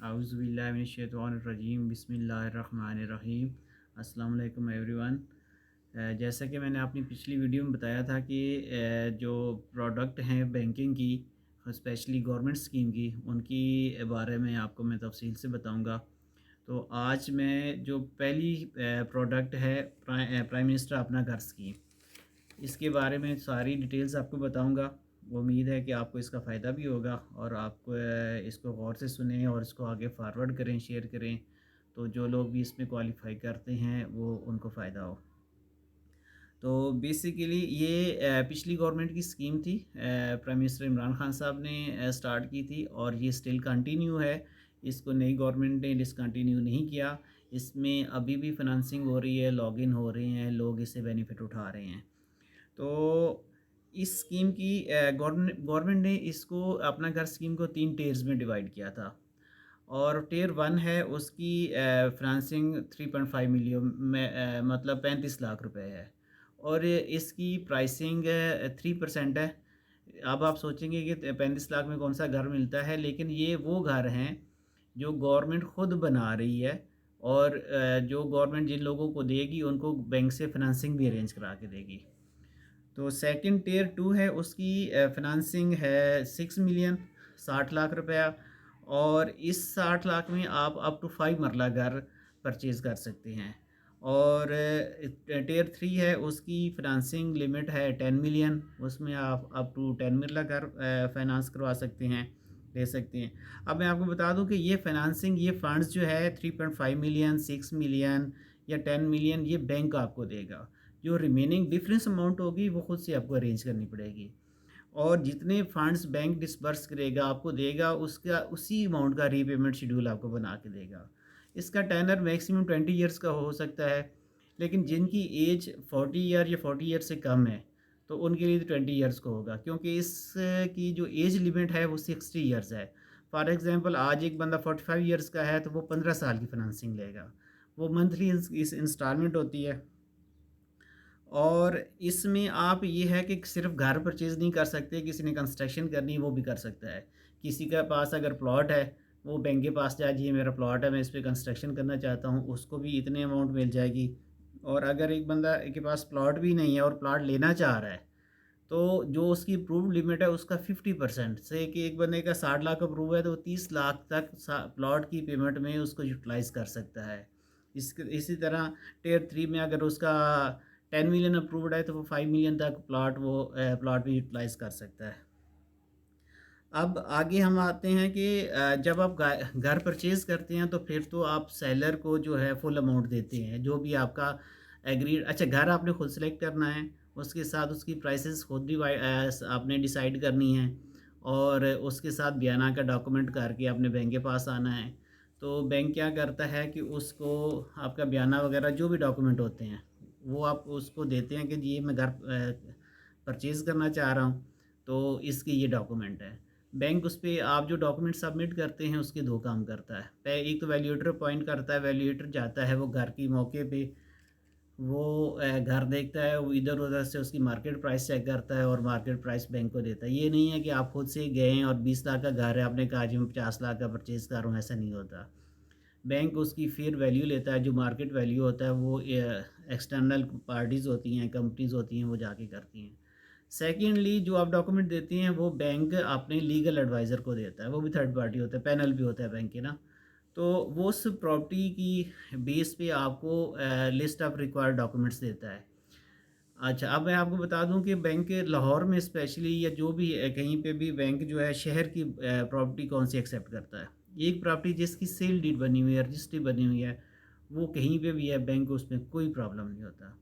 आउज़ुबिल्लाहिमिनश्शैतानिर्रजीम बिस्मिल्लाहिर्रहमानिर्रहीम। अस्सलाम वालेकुम एवरीवन। जैसा कि मैंने अपनी पिछली वीडियो में बताया था कि जो प्रोडक्ट हैं बैंकिंग की, स्पेशली गवर्नमेंट स्कीम की, उनकी बारे में आपको मैं तफसील से बताऊंगा। तो आज मैं जो पहली प्रोडक्ट है प्राइम मिनिस्टर अपना घर स्कीम, इसके बारे में सारी डिटेल्स आपको बताऊंगा। उम्मीद है कि आपको इसका फ़ायदा भी होगा और आप इसको गौर से सुनें और इसको आगे फारवर्ड करें, शेयर करें, तो जो लोग भी इसमें क्वालिफाई करते हैं वो उनको फ़ायदा हो। तो बेसिकली ये पिछली गवर्नमेंट की स्कीम थी, प्राइम मिनिस्टर इमरान खान साहब ने स्टार्ट की थी और ये स्टिल कंटिन्यू है। इसको नई गवर्नमेंट ने डिसकंटिन्यू नहीं किया। इसमें अभी भी फाइनेंसिंग हो रही है, लॉगिन हो रहे हैं, लोग इससे बेनिफिट उठा रहे हैं। तो इस स्कीम की गवर्नमेंट ने इसको अपना घर स्कीम को 3 टियर्स में डिवाइड किया था और टियर 1 है उसकी फाइनेंसिंग 3.5 मिलियन में, मतलब 35 लाख रुपए है और इसकी प्राइसिंग 3% है। अब आप सोचेंगे कि 35 लाख में कौन सा घर मिलता है, लेकिन ये वो घर हैं जो गवर्नमेंट खुद बना रही है और जो गवर्नमेंट जिन लोगों को देगी उनको बैंक से फाइनेंसिंग भी अरेंज करा के देगी। तो सेकंड टियर 2 है उसकी फाइनेंसिंग है 6 मिलियन, 60 लाख रुपया, और इस 60 लाख में आप अप टू 5 मरला घर परचेज़ कर सकते हैं। और टियर 3 है उसकी फाइनेंसिंग लिमिट है 10 मिलियन, उसमें आप अप टू 10 मरला घर फाइनेंस करवा सकते हैं, ले सकते हैं। अब मैं आपको बता दूं कि ये फाइनेंसिंग, ये फंड्स जो है 3.5 मिलियन, 6 मिलियन या 10 मिलियन, ये बैंक आपको देगा। जो रिमेनिंग डिफरेंस अमाउंट होगी वो खुद से आपको अरेंज करनी पड़ेगी और जितने फंड्स बैंक डिसबर्स करेगा आपको देगा, उसका उसी अमाउंट का रीपेमेंट शेड्यूल आपको बना के देगा। इसका टेनर मैक्सिमम 20 ईयर्स का हो सकता है, लेकिन जिनकी एज 40 ईयर या 40 ईयर से कम है तो उनके लिए तो 20 ईयर्स का होगा, क्योंकि इसकी जो एज लिमिट है वो 60 ईयर्स है। फॉर एग्जांपल आज एक बंदा 45 ईयर्स का है तो वो 15 साल की फाइनेंसिंग लेगा। वो मंथली इस इंस्टॉलमेंट होती है और इसमें आप ये है कि सिर्फ घर परचेज़ नहीं कर सकते, किसी ने कंस्ट्रक्शन करनी है वो भी कर सकता है। किसी के पास अगर प्लॉट है, वो बैंक के पास जाए, ये मेरा प्लॉट है, मैं इस पे कंस्ट्रक्शन करना चाहता हूँ, उसको भी इतने अमाउंट मिल जाएगी। और अगर एक बंदा के पास प्लॉट भी नहीं है और प्लॉट लेना चाह रहा है, तो जो उसकी अप्रूव्ड लिमिट है उसका 50% से, कि एक बंदे का 60 लाख अप्रूव है तो 30 लाख तक प्लॉट की पेमेंट में उसको यूटिलाइज़ कर सकता है। इसी तरह टियर 3 में अगर उसका 10 मिलियन अप्रूव्ड है तो वो 5 मिलियन तक प्लॉट भी यूटिलाइज़ कर सकता है। अब आगे हम आते हैं कि जब आप घर परचेज़ करते हैं तो फिर तो आप सेलर को जो है फुल अमाउंट देते हैं, जो भी आपका एग्रीड। अच्छा, घर आपने खुद सेलेक्ट करना है, उसके साथ उसकी प्राइसेस खुद आपने डिसाइड करनी है और उसके साथ बयाना का डॉक्यूमेंट करके अपने बैंक के पास आना है। तो बैंक क्या करता है कि उसको आपका बयाना वगैरह जो भी डॉक्यूमेंट होते हैं वो आप उसको देते हैं कि ये मैं घर परचेज़ करना चाह रहा हूँ, तो इसके ये डॉक्यूमेंट है। बैंक उस पे आप जो डॉक्यूमेंट सबमिट करते हैं उसके 2 काम करता है। एक तो वैल्यूएटर अपॉइंट करता है, वैल्यूएटर जाता है, वो घर की मौके पे वो घर देखता है, वो इधर-उधर से उसकी मार्केट प्राइस चेक करता है और मार्केट प्राइस बैंक को देता है। ये नहीं है कि आप खुद से गए और 20 लाख का घर है, आपने कहा जी मैं 50 लाख का परचेज़ कर रहा हूँ, ऐसा नहीं होता। बैंक उसकी फेयर वैल्यू लेता है, जो मार्केट वैल्यू होता है वो एक्सटर्नल पार्टीज़ होती हैं, कंपनीज़ होती हैं, वो जाके करती हैं। सेकेंडली जो आप डॉक्यूमेंट देते हैं वो बैंक अपने लीगल एडवाइज़र को देता है, वो भी थर्ड पार्टी होता है, पैनल भी होता है बैंक के ना। तो वो उस प्रॉपर्टी की बेस पे आपको लिस्ट ऑफ रिक्वायर्ड डॉक्यूमेंट्स देता है। अच्छा, अब मैं आपको बता दूं कि बैंक लाहौर में स्पेशली, या जो भी कहीं पे भी बैंक जो है शहर की प्रॉपर्टी कौन सी एक्सेप्ट करता है। एक प्रॉपर्टी जिसकी सेल डीड बनी हुई है, रजिस्ट्री बनी हुई है, वो कहीं पे भी है, बैंक को उसमें कोई प्रॉब्लम नहीं होता।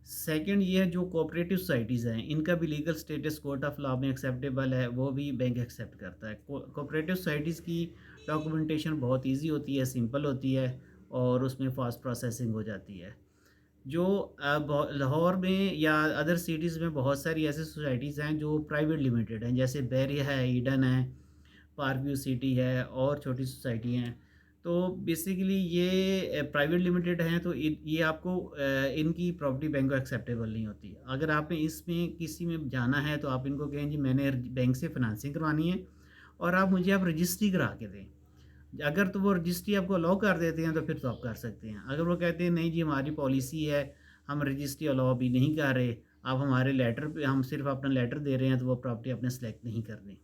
सेकंड ये है जो कोऑपरेटिव सोसाइटीज़ हैं, इनका भी legal status court of law में एक्सेप्टेबल है, वो भी बैंक एक्सेप्ट करता है। कोऑपरेटिव सोसाइटीज़ की डॉक्यूमेंटेशन बहुत इजी होती है, सिंपल होती है और उसमें फास्ट प्रोसेसिंग हो जाती है। जो लाहौर में या अदर सिटीज़ में बहुत सारी ऐसी सोसाइटीज़ हैं जो प्राइवेट लिमिटेड हैं, जैसे बैरिया है, ईडन है, पार्क व्यू सिटी है और छोटी सोसाइटी हैं। तो बेसिकली ये प्राइवेट लिमिटेड हैं, तो ये आपको इनकी प्रॉपर्टी बैंक को एक्सेप्टेबल नहीं होती। अगर आपने इसमें किसी में जाना है तो आप इनको कहें जी मैंने बैंक से फाइनेंसिंग करवानी है और आप मुझे रजिस्ट्री करा के दें। अगर तो वो रजिस्ट्री आपको अलाउ कर देते हैं तो फिर तो आप कर सकते हैं। अगर वो कहते हैं नहीं जी हमारी पॉलिसी है, हम रजिस्ट्री अलाउ अभी नहीं कर रहे, आप हमारे लेटर पे हम सिर्फ अपना लेटर दे रहे हैं, तो वो प्रॉपर्टी आपने सेलेक्ट नहीं करनी।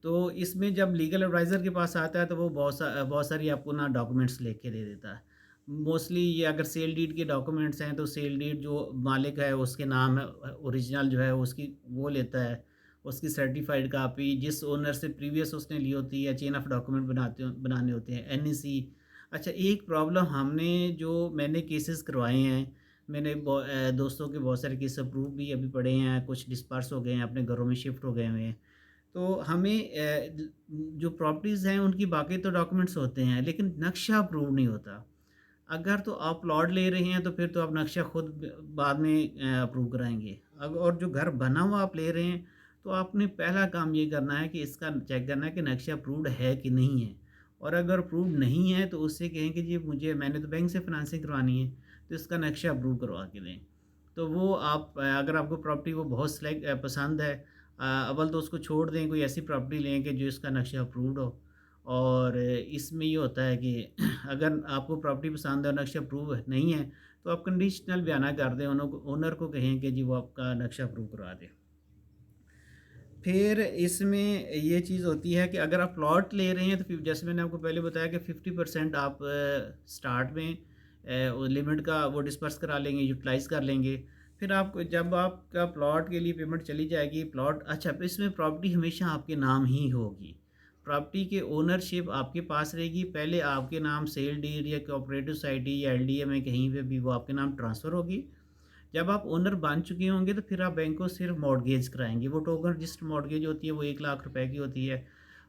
तो इसमें जब लीगल एडवाइज़र के पास आता है तो वो बहुत सारी आपको ना डॉक्यूमेंट्स लिख के दे देता है। मोस्टली ये अगर सेल डीड के डॉक्यूमेंट्स हैं तो सेल डीड जो मालिक है उसके नाम है, ओरिजिनल जो है उसकी वो लेता है, उसकी सर्टिफाइड कापी, जिस ओनर से प्रीवियस उसने ली होती है, चेन ऑफ डॉक्यूमेंट बनाने होते हैं, एनईसी। अच्छा, एक प्रॉब्लम मैंने केसेस करवाए हैं, मैंने दोस्तों के बहुत सारे केस अप्रूव भी अभी पड़े हैं, कुछ डिस्पर्स हो गए हैं, अपने घरों में शिफ्ट हो गए हुए हैं। तो हमें जो प्रॉपर्टीज़ हैं उनकी बाकी तो डॉक्यूमेंट्स होते हैं, लेकिन नक्शा अप्रूव नहीं होता। अगर तो आप प्लॉट ले रहे हैं तो फिर तो आप नक्शा खुद बाद में अप्रूव कराएंगे। अब और जो घर बना हुआ आप ले रहे हैं तो आपने पहला काम ये करना है कि इसका चेक करना है कि नक्शा अप्रूव्ड है कि नहीं है। और अगर अप्रूव्ड नहीं है तो उससे कहें कि जी मैंने तो बैंक से फाइनेंसिंग करवानी है, तो इसका नक्शा अप्रूव करवा के दें। तो वो आप अगर आपको प्रॉपर्टी वो बहुत पसंद है, अव्वल तो उसको छोड़ दें, कोई ऐसी प्रॉपर्टी लें कि जो इसका नक्शा अप्रूव्ड हो। और इसमें ये होता है कि अगर आपको प्रॉपर्टी पसंद है और नक्शा अप्रूव नहीं है तो आप कंडीशनल बयाना कर दें, ओनर को कहें कि जी वो आपका नक्शा अप्रूव करवा दे। फिर इसमें ये चीज़ होती है कि अगर आप प्लॉट ले रहे हैं तो फिर जैसे मैंने आपको पहले बताया कि 50% आप स्टार्ट में लिमिट का वो डिस्पर्स करा लेंगे, यूटिलाइज़ कर लेंगे। फिर आप जब आपका प्लॉट के लिए पेमेंट चली जाएगी, प्लॉट अच्छा फिर इसमें प्रॉपर्टी हमेशा आपके नाम ही होगी। प्रॉपर्टी की ओनरशिप आपके पास रहेगी। पहले आपके नाम सेल डीड या कोऑपरेटिव सोसाइटी या एलडीए में कहीं पे भी वो आपके नाम ट्रांसफ़र होगी। जब आप ओनर बन चुके होंगे तो फिर आप बैंक को सिर्फ मॉर्गेज कराएंगे। वो टोकन रजिस्टर्ड मॉर्गेज होती है, वो 1 लाख रुपए की होती है।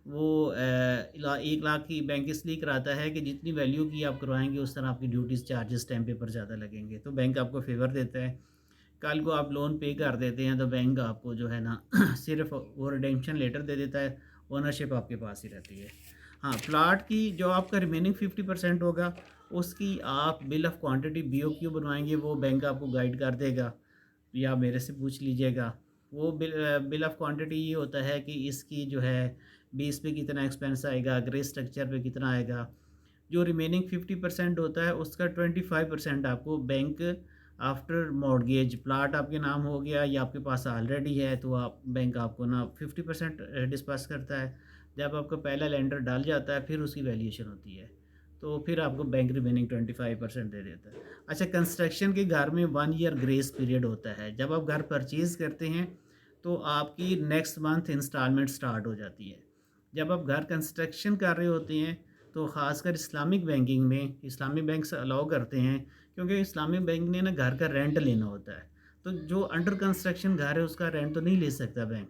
वो 1 लाख की बैंक इसलिए कराता है कि जितनी वैल्यू की आप करवाएंगे उस तरह आपकी ड्यूटीज़ चार्जेस स्टैम्प पेपर ज़्यादा लगेंगे, तो बैंक आपको फेवर देता है। कल को आप लोन पे कर देते हैं तो बैंक आपको जो है ना सिर्फ वो रिडेम्पशन लेटर दे देता है, ओनरशिप आपके पास ही रहती है। हाँ, प्लाट की जो आपका रिमेनिंग 50% होगा उसकी आप बिल ऑफ क्वांटिटी बीओक्यू बनवाएंगे, वो बैंक आपको गाइड कर देगा या मेरे से पूछ लीजिएगा। वो बिल ऑफ क्वांटिटी ये होता है कि इसकी जो है बेस पे कितना एक्सपेंस आएगा, ग्रे स्ट्रक्चर पे कितना आएगा। जो रिमेनिंग 50% होता है उसका 25% आपको बैंक आफ्टर मॉर्गेज, प्लाट आपके नाम हो गया या आपके पास ऑलरेडी है तो आप बैंक आपको ना 50% डिस्पर्स करता है। जब आपका पहला लेंडर डाल जाता है फिर उसकी वैल्यूएशन होती है, तो फिर आपको बैंक रिमेनिंग 25% दे देता है। अच्छा, कंस्ट्रक्शन के घर में 1 ईयर ग्रेस पीरियड होता है। जब आप घर परचेज़ करते हैं तो आपकी नेक्स्ट मंथ इंस्टॉलमेंट स्टार्ट हो जाती है। जब आप घर कंस्ट्रक्शन कर रहे होते हैं तो ख़ासकर इस्लामिक बैंकिंग में इस्लामिक बैंक से अलाउ करते हैं, क्योंकि इस्लामिक बैंक ने ना घर का रेंट लेना होता है। तो जो अंडर कंस्ट्रक्शन घर है उसका रेंट तो नहीं ले सकता बैंक।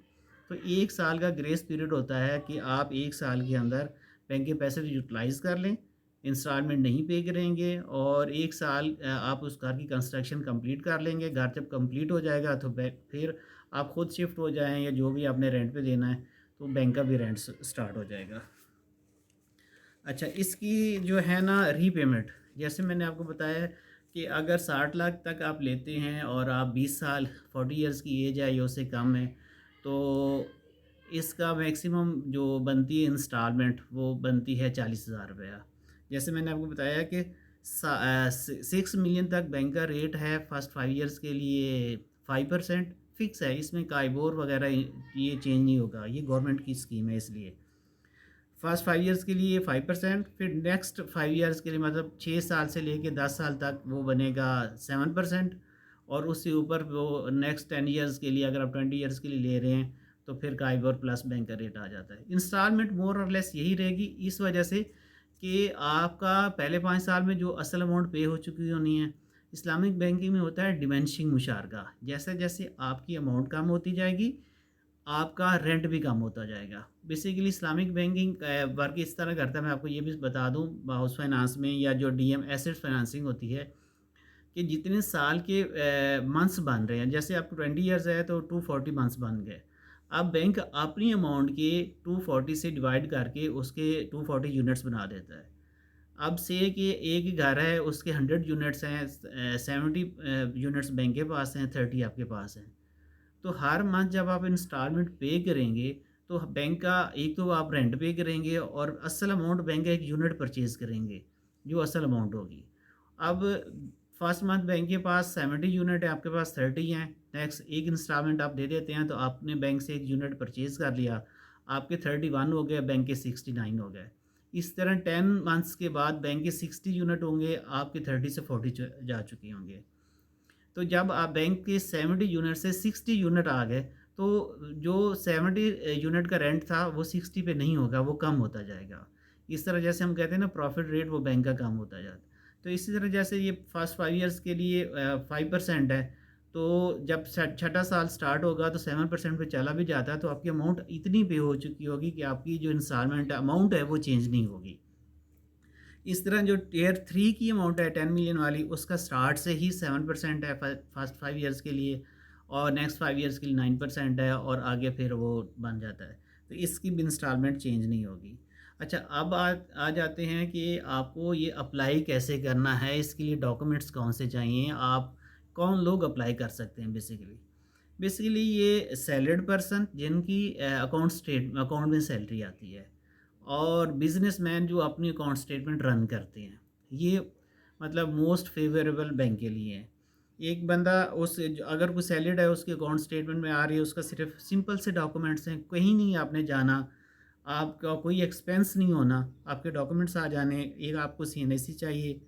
तो 1 साल का ग्रेस पीरियड होता है कि आप 1 साल के अंदर बैंक के पैसे यूटिलाइज़ कर लें, इंस्टॉलमेंट नहीं पे करेंगे और 1 साल आप उस घर की कंस्ट्रक्शन कंप्लीट कर लेंगे। घर जब कंप्लीट हो जाएगा तो फिर आप खुद शिफ्ट हो जाएँ या जो भी आपने रेंट पे देना है तो बैंक का भी रेंट स्टार्ट हो जाएगा। अच्छा, इसकी जो है ना रीपेमेंट, जैसे मैंने आपको बताया कि अगर 60 लाख तक आप लेते हैं और आप 20 साल 40 ईयर्स की एज है या उससे कम है तो इसका मैक्सिमम जो बनती है इंस्टॉलमेंट वो बनती है 40,000 रुपया। जैसे मैंने आपको बताया कि 6 मिलियन तक बैंक का रेट है फर्स्ट 5 ईयर्स के लिए। 5% फिक्स है, इसमें काइबोर वगैरह ये चेंज नहीं होगा, ये गवर्नमेंट की स्कीम है इसलिए। फर्स्ट 5 ईयर्स के लिए 5%, फिर नेक्स्ट 5 ईयर्स के लिए मतलब 6 साल से लेके 10 साल तक वो बनेगा 7%। और उससे ऊपर वो नेक्स्ट 10 ईयर्स के लिए अगर आप 20 ईयर्स के लिए ले रहे हैं तो फिर काइबर प्लस बैंक का रेट आ जाता है। इंस्टॉलमेंट मोर और लेस यही रहेगी, इस वजह से कि आपका पहले 5 साल में जो असल अमाउंट पे हो चुकी होनी है। इस्लामिक बैंकिंग में होता है डिमेंशिंग मुशारका, जैसे जैसे आपकी अमाउंट कम होती जाएगी आपका रेंट भी कम होता जाएगा। बेसिकली इस्लामिक बैंकिंग वर्क इस तरह करता है, मैं आपको ये भी बता दूं, हाउस फाइनेंस में या जो डीएम एसेट फाइनेंसिंग होती है कि जितने साल के मंथ्स बन रहे हैं, जैसे आपको 20 ईयर्स है तो 240 मंथ्स बन गए। अब बैंक अपनी अमाउंट के 240 से डिवाइड करके उसके 240 यूनिट्स बना देता है। अब से कि एक ही घर है उसके 100 यूनिट्स हैं, 70 यूनिट्स बैंक के पास हैं, 30 आपके पास हैं। तो हर मंथ जब आप इंस्टॉलमेंट पे करेंगे तो बैंक का एक तो आप रेंट पे करेंगे और असल अमाउंट बैंक एक यूनिट परचेज़ करेंगे, जो असल अमाउंट होगी। अब फर्स्ट मंथ बैंक के पास 70 यूनिट है, आपके पास 30 हैं। नेक्स्ट एक इंस्टॉलमेंट आप दे देते हैं, तो आपने बैंक से एक यूनिट परचेज़ कर लिया, आपके 31 हो गए, बैंक के 69 हो गए। इस तरह 10 मंथ्स के बाद बैंक के 60 यूनिट होंगे, आपके 30 से 40 जा चुके होंगे। तो जब आप बैंक के 70 यूनिट से 60 यूनिट आ गए, तो जो 70 यूनिट का रेंट था वो 60 पे नहीं होगा, वो कम होता जाएगा। इस तरह जैसे हम कहते हैं ना, प्रॉफिट रेट वो बैंक का कम होता जाता है। तो इसी तरह जैसे ये फर्स्ट 5 ईयर्स के लिए 5% है, तो जब छठा साल स्टार्ट होगा तो 7% पे चला भी जाता है, तो आपकी अमाउंट इतनी पे हो चुकी होगी कि आपकी जो इंस्टॉलमेंट अमाउंट है वो चेंज नहीं होगी। इस तरह जो टियर 3 की अमाउंट है 10 मिलियन वाली, उसका स्टार्ट से ही 7% है फर्स्ट 5 ईयर्स के लिए, और नेक्स्ट 5 ईयर्स के लिए 9% है, और आगे फिर वो बन जाता है। तो इसकी भी इंस्टॉलमेंट चेंज नहीं होगी। अच्छा, अब आ जाते हैं कि आपको ये अप्लाई कैसे करना है, इसके लिए डॉक्यूमेंट्स कौन से चाहिए, आप कौन लोग अप्लाई कर सकते हैं। बेसिकली ये सैलरीड पर्सन जिनकी अकाउंट में सैलरी आती है, और बिजनेसमैन जो अपनी अकाउंट स्टेटमेंट रन करते हैं, ये मतलब मोस्ट फेवरेबल बैंक के लिए है। एक बंदा अगर कोई सैलरीड है, उसके अकाउंट स्टेटमेंट में आ रही है, उसका सिर्फ सिंपल से डॉक्यूमेंट्स हैं, कहीं नहीं आपने जाना, आपका कोई एक्सपेंस नहीं होना, आपके डॉक्यूमेंट्स आ जाने। एक आपको CNSE चाहिए,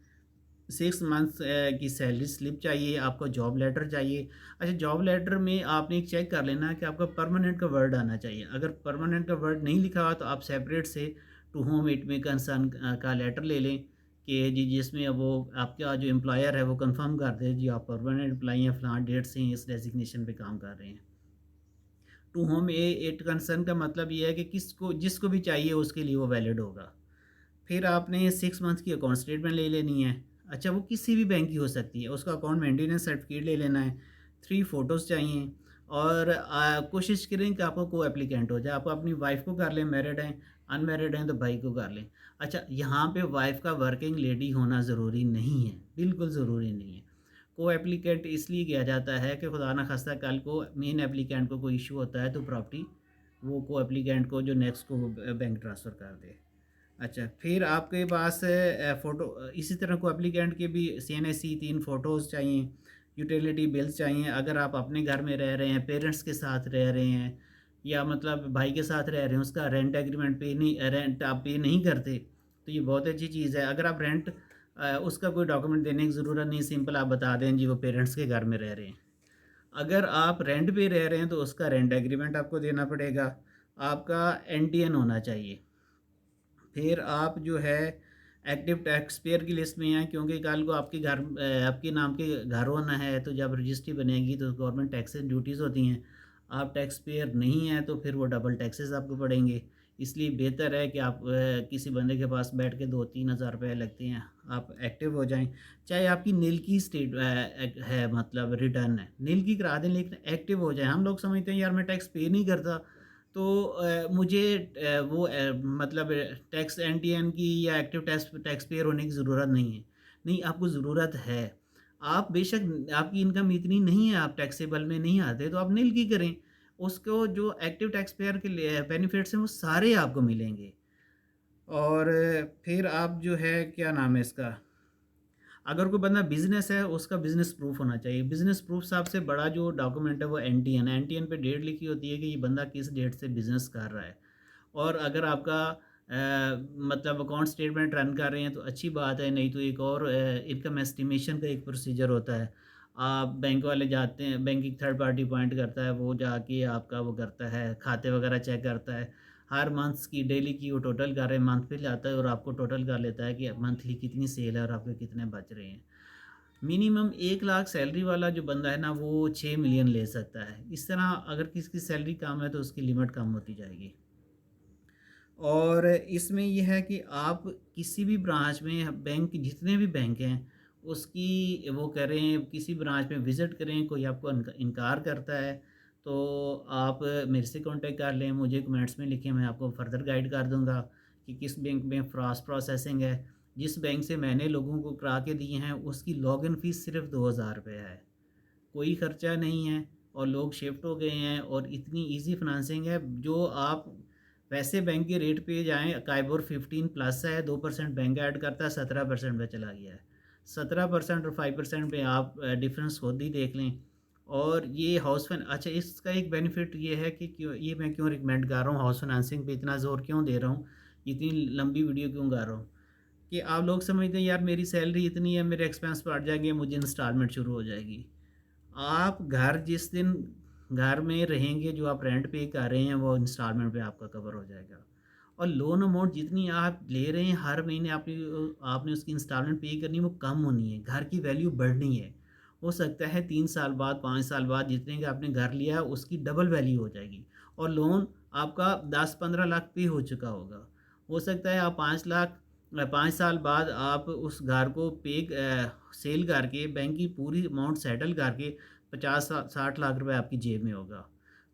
6 मंथ्स की सैलरी स्लिप चाहिए, आपको जॉब लेटर चाहिए। अच्छा, जॉब लेटर में आपने एक चेक कर लेना है कि आपका परमानेंट का वर्ड आना चाहिए। अगर परमानेंट का वर्ड नहीं लिखा हुआ, तो आप सेपरेट से टू होम इट में कंसर्न का लेटर ले लें कि जी, जिसमें वो आपका जो एम्प्लॉयर है वो कंफर्म कर दे जी आप परमानेंट एम्प्लॉई हैं, फलां डेट से इस डेजिग्नेशन पे काम कर रहे हैं। टू होम इट कंसर्न का मतलब ये है कि जिसको भी चाहिए उसके लिए वो वैलिड होगा। फिर आपने 6 मंथ की अकाउंट स्टेटमेंट ले लेनी है। अच्छा, वो किसी भी बैंक की हो सकती है, उसका अकाउंट मेंटेनेंस सर्टिफिकेट ले लेना है। 3 फ़ोटोज़ चाहिए, और कोशिश करें कि आपको को एप्लीकेंट हो जाए। आप अपनी वाइफ को कर लें, मैरिड हैं, अनमैरिड हैं तो भाई को कर लें। अच्छा, यहाँ पे वाइफ का वर्किंग लेडी होना ज़रूरी नहीं है, बिल्कुल ज़रूरी नहीं है। को एप्लीकेंट इसलिए किया जाता है कि खुदा ना खास्ता कल को मेन एप्लीकेंट को कोई इशू होता है, तो प्रॉपर्टी वो को एप्लीकेंट को जो नेक्स्ट को बैंक ट्रांसफ़र कर दे। अच्छा, फिर आपके पास फ़ोटो इसी तरह को एप्लीकेंट के भी CNSE 3 फ़ोटोज़ चाहिए, यूटिलिटी बिल्स चाहिए। अगर आप अपने घर में रह रहे हैं, पेरेंट्स के साथ रह रहे हैं, या मतलब भाई के साथ रह रहे हैं, उसका रेंट एग्रीमेंट रेंट आप पे नहीं करते, तो ये बहुत अच्छी चीज़ है। अगर आप उसका कोई डॉक्यूमेंट देने की ज़रूरत नहीं, सिंपल आप बता दें जी वो पेरेंट्स के घर में रह रहे हैं। अगर आप रेंट पे रह रहे हैं, तो उसका रेंट एग्रीमेंट आपको देना पड़ेगा। आपका NTN होना चाहिए। फिर आप जो है एक्टिव टैक्स पेयर की लिस्ट में हैं, क्योंकि कल को आपके नाम के घर होना है, तो जब रजिस्ट्री बनेगी तो गवर्नमेंट टैक्सेस ड्यूटीज़ होती हैं। आप टैक्स पेयर नहीं हैं, तो फिर वो डबल टैक्सेस आपको पड़ेंगे। इसलिए बेहतर है कि आप किसी बंदे के पास बैठ के 2-3 हज़ार रुपये लगते हैं, आप एक्टिव हो जाएं। चाहे आपकी नील की है, मतलब रिटर्न है, नील की करा दें, लेकिन एक्टिव हो जाए। हम लोग समझते हैं यार मैं टैक्स पे नहीं करता, तो मुझे मतलब टैक्स NTN की या एक्टिव टैक्स पेयर होने की ज़रूरत नहीं है। नहीं, आपको ज़रूरत है। आप बेशक आपकी इनकम इतनी नहीं है, आप टैक्सेबल में नहीं आते, तो आप नील की करें। उसको जो एक्टिव टैक्स पेयर के लिए बेनिफिट्स हैं वो सारे आपको मिलेंगे। और फिर आप जो है क्या नाम है इसका, अगर कोई बंदा बिज़नेस है, उसका बिज़नेस प्रूफ होना चाहिए। बिज़नेस प्रूफ सबसे बड़ा जो डॉक्यूमेंट है वो NTN है। NTN पे डेट लिखी होती है कि ये बंदा किस डेट से बिज़नेस कर रहा है। और अगर आपका मतलब अकाउंट स्टेटमेंट रन कर रहे हैं तो अच्छी बात है, नहीं तो एक और इनकम एस्टिमेशन का एक प्रोसीजर होता है। आप बैंक वाले जाते हैं, बैंक एक थर्ड पार्टी अपॉइंट करता है, वो जाके आपका वो करता है, खाते वगैरह चेक करता है। हर मंथ्स की डेली की वो टोटल कर रहे हैं, मंथ पे लाता है और आपको टोटल कर लेता है कि मंथली कितनी सेल है और आपके कितने बच रहे हैं। मिनिमम 1 लाख सैलरी वाला जो बंदा है ना, वो 6 मिलियन ले सकता है। इस तरह अगर किसी की सैलरी कम है तो उसकी लिमिट कम होती जाएगी। और इसमें यह है कि आप किसी भी ब्रांच में, बैंक जितने भी बैंक हैं उसकी वो करें, किसी ब्रांच में विज़िट करें, कोई आपको इनकार करता है तो आप मेरे से कांटेक्ट कर लें, मुझे कमेंट्स में लिखें, मैं आपको फर्दर गाइड कर दूंगा कि किस बैंक में फास्ट प्रोसेसिंग है। जिस बैंक से मैंने लोगों को करा के दिए हैं उसकी लॉगिन फ़ीस सिर्फ 2,000 रुपये है, कोई ख़र्चा नहीं है। और लोग शिफ्ट हो गए हैं और इतनी इजी फाइनेंसिंग है जो आप वैसे बैंक के रेट पे जाएं, काइबोर 15 प्लस है, 2% बैंक ऐड करता है, 17% पे चला गया है। 17% और 5% पे आप डिफरेंस खुद ही देख लें। और ये हाउस फाइन अच्छा, इसका एक बेनिफिट ये है कि क्यों ये मैं क्यों रिकमेंड कर रहा हूँ, हाउस फाइनेंसिंग पे इतना ज़ोर क्यों दे रहा हूँ, इतनी लंबी वीडियो क्यों कर रहा हूँ, कि आप लोग समझते हैं यार मेरी सैलरी इतनी है, मेरे एक्सपेंस बढ़ जाएंगे, मुझे इंस्टॉलमेंट शुरू हो जाएगी। आप घर जिस दिन घर में रहेंगे, जो आप रेंट पे कर रहे हैं वो इंस्टॉलमेंट पे आपका कवर हो जाएगा। और लोन अमाउंट जितनी आप ले रहे हैं हर महीने आपने आपने उसकी इंस्टॉलमेंट पे करनी है, वो कम होनी है, घर की वैल्यू बढ़नी है। हो सकता है 3 साल बाद 5 साल बाद जितने का आपने घर लिया है उसकी डबल वैल्यू हो जाएगी, और लोन आपका 10-15 लाख पे हो चुका होगा। हो सकता है आप 5 लाख 5 साल बाद आप उस घर को सेल करके बैंक की पूरी अमाउंट सेटल करके 50-60 लाख रुपए आपकी जेब में होगा।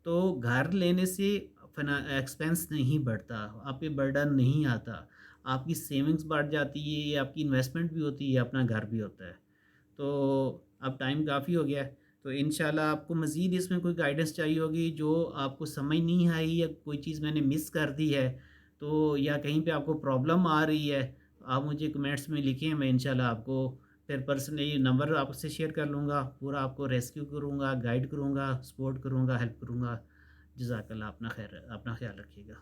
तो घर लेने से एक्सपेंस नहीं बढ़ता, आप पे बर्डन नहीं आता, आपकी सेविंग्स बढ़ जाती है, आपकी इन्वेस्टमेंट भी होती है, अपना घर भी होता है। तो अब टाइम काफ़ी हो गया है, तो इंशाल्लाह आपको मज़ीद इसमें कोई गाइडेंस चाहिए होगी जो आपको समझ नहीं आई, या कोई चीज़ मैंने मिस कर दी है, तो या कहीं पे आपको प्रॉब्लम आ रही है, आप मुझे कमेंट्स में लिखें, मैं इंशाल्लाह आपको फिर पर्सनली नंबर आपसे शेयर कर लूँगा, पूरा आपको रेस्क्यू करूँगा, गाइड करूँगा, सपोर्ट करूँगा, हेल्प करूँगा। जज़ाकल्लाह, अपना ख्याल रखिएगा।